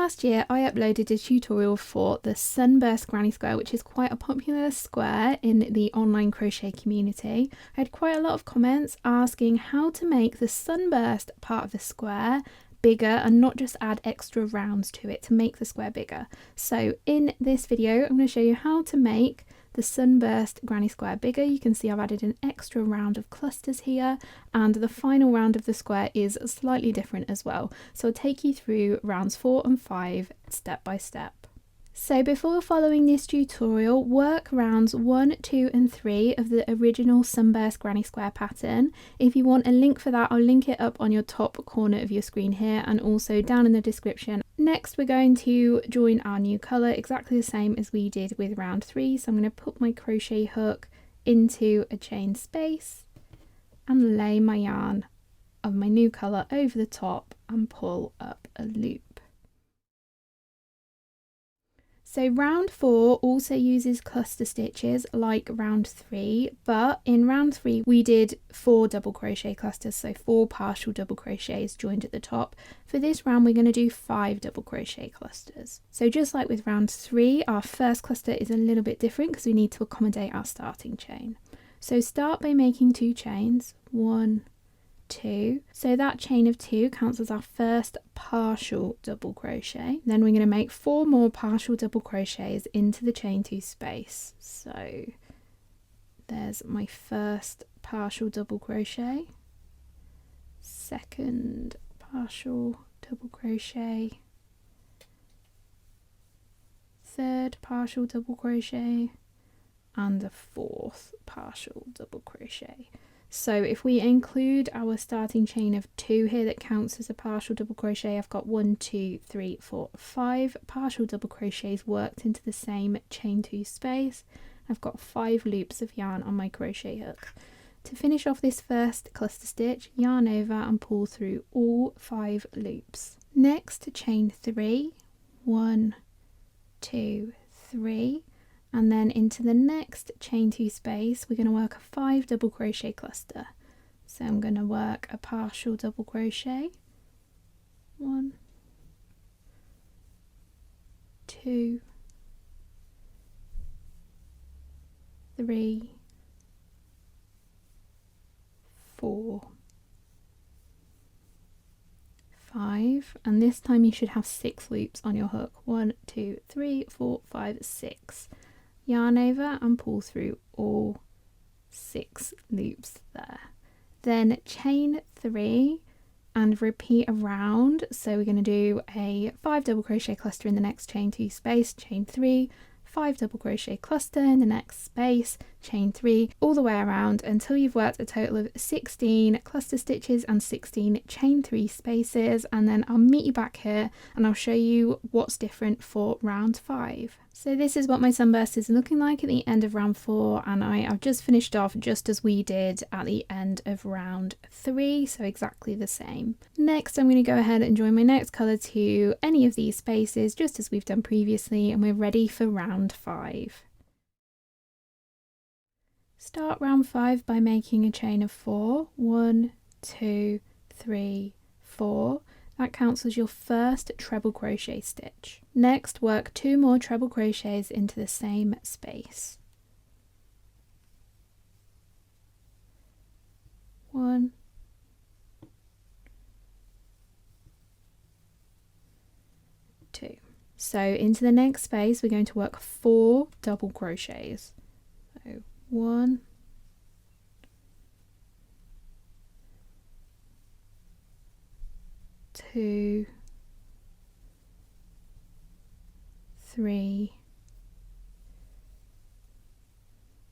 last year I uploaded a tutorial for the Sunburst granny square, which is quite a popular square in the online crochet community. I had quite a lot of comments asking how to make the Sunburst part of the square bigger and not just add extra rounds to it to make the square bigger. So in this video I'm going to show you how to make the Sunburst granny square bigger. You can see I've added an extra round of clusters here, and the final round of the square is slightly different as well. So I'll take you through rounds 4 and 5 step by step. So before following this tutorial, work rounds 1, 2 and 3 of the original Sunburst granny square pattern. If you want a link for that, I'll link it up on your top corner of your screen here and also down in the description. Next we're going to join our new colour exactly the same as we did with round 3. So I'm going to put my crochet hook into a chain space and lay my yarn of my new colour over the top and pull up a loop. So round 4 also uses cluster stitches like round 3, but in round 3 we did 4 double crochet clusters, so 4 partial double crochets joined at the top. For this round we're going to do 5 double crochet clusters. So just like with round 3, our first cluster is a little bit different because we need to accommodate our starting chain. So start by making 2 chains, 1, 2, so that chain of 2 counts as our first partial double crochet. Then we're going to make 4 more partial double crochets into the chain 2 space. So there's my first partial double crochet, second partial double crochet, third partial double crochet, and the fourth partial double crochet. So if we include our starting chain of 2 here, that counts as a partial double crochet. I've got 1, 2, 3, 4, 5 partial double crochets worked into the same chain 2 space. I've got 5 loops of yarn on my crochet hook. To finish off this first cluster stitch, yarn over and pull through all 5 loops. Next, chain 3, 1, 2, 3. And then into the next chain 2 space we're going to work a 5 double crochet cluster. So I'm going to work a partial double crochet, 1, 2, 3, 4, 5, and this time you should have 6 loops on your hook. 1, 2, 3, 4, 5, 6. Yarn over and pull through all 6 loops there. Then chain 3 and repeat around. So we're going to do a 5 double crochet cluster in the next chain 2 space, chain 3, 5 double crochet cluster in the next space, chain 3, all the way around until you've worked a total of 16 cluster stitches and 16 chain 3 spaces, and then I'll meet you back here and I'll show you what's different for round 5. So this is what my sunburst is looking like at the end of round 4, and I've just finished off just as we did at the end of round 3, so exactly the same. Next I'm going to go ahead and join my next colour to any of these spaces just as we've done previously, and we're ready for round 5. Start round 5 by making a chain of 4, 1, 2, 3, 4. That counts as your first treble crochet stitch. Next, work 2 more treble crochets into the same space. 1, 2. So into the next space we're going to work 4 double crochets. So 1, 2, 3,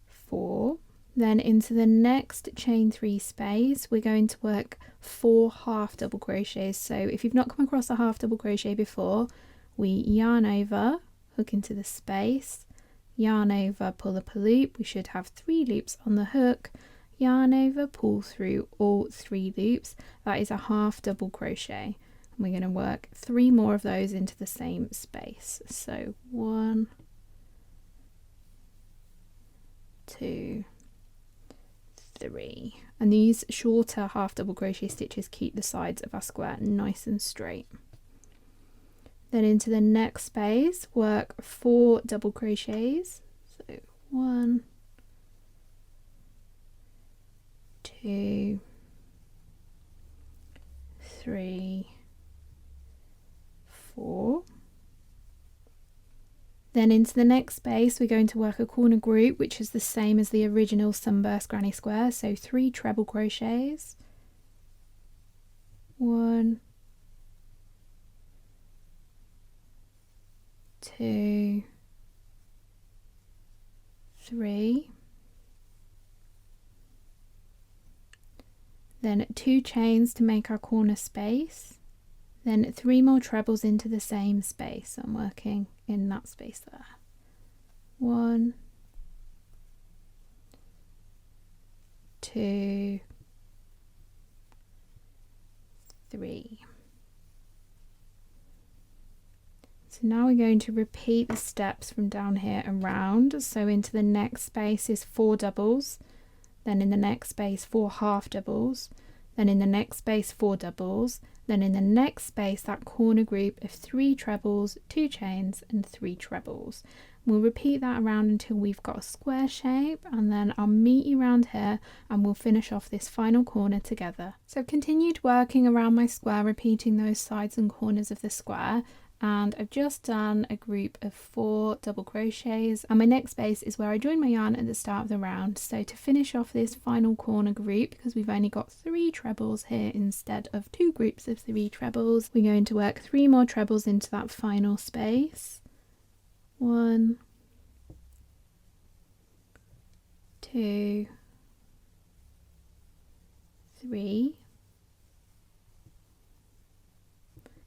4. Then into the next chain 3 space we're going to work 4 half double crochets. So if you've not come across a half double crochet before, we yarn over, hook into the space, yarn over, pull up a loop. We should have 3 loops on the hook, yarn over, pull through all 3 loops. That is a half double crochet. And we're going to work 3 more of those into the same space. So 1, 2, 3. And these shorter half double crochet stitches keep the sides of our square nice and straight. Then into the next space, work 4 double crochets. So 1, 2, 3, 4. Then into the next space we're going to work a corner group, which is the same as the original Sunburst granny square, so 3 treble crochets. 1, 2, 3. Then 2 chains to make our corner space. Then 3 more trebles into the same space. So I'm working in that space there. 1, 2, 3. So now we're going to repeat the steps from down here and round. So into the next space is 4 doubles, then in the next space 4 half doubles, then in the next space 4 doubles, then in the next space that corner group of 3 trebles, 2 chains and 3 trebles. We'll repeat that around until we've got a square shape, and then I'll meet you around here and we'll finish off this final corner together. So I've continued working around my square, repeating those sides and corners of the square, and I've just done a group of 4 double crochets, and my next space is where I join my yarn at the start of the round. So to finish off this final corner group, because we've only got 3 trebles here instead of 2 groups of 3 trebles, we're going to work 3 more trebles into that final space. 1, 2, 3.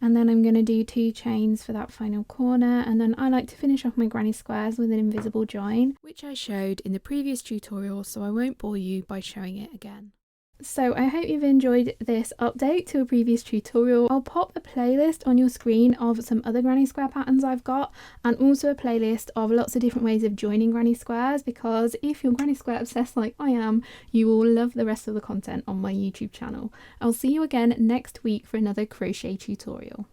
And then I'm going to do 2 chains for that final corner, and then I like to finish off my granny squares with an invisible join, which I showed in the previous tutorial, so I won't bore you by showing it again. So I hope you've enjoyed this update to a previous tutorial. I'll pop a playlist on your screen of some other granny square patterns I've got, and also a playlist of lots of different ways of joining granny squares, because if you're granny square obsessed like I am, you will love the rest of the content on my YouTube channel. I'll see you again next week for another crochet tutorial.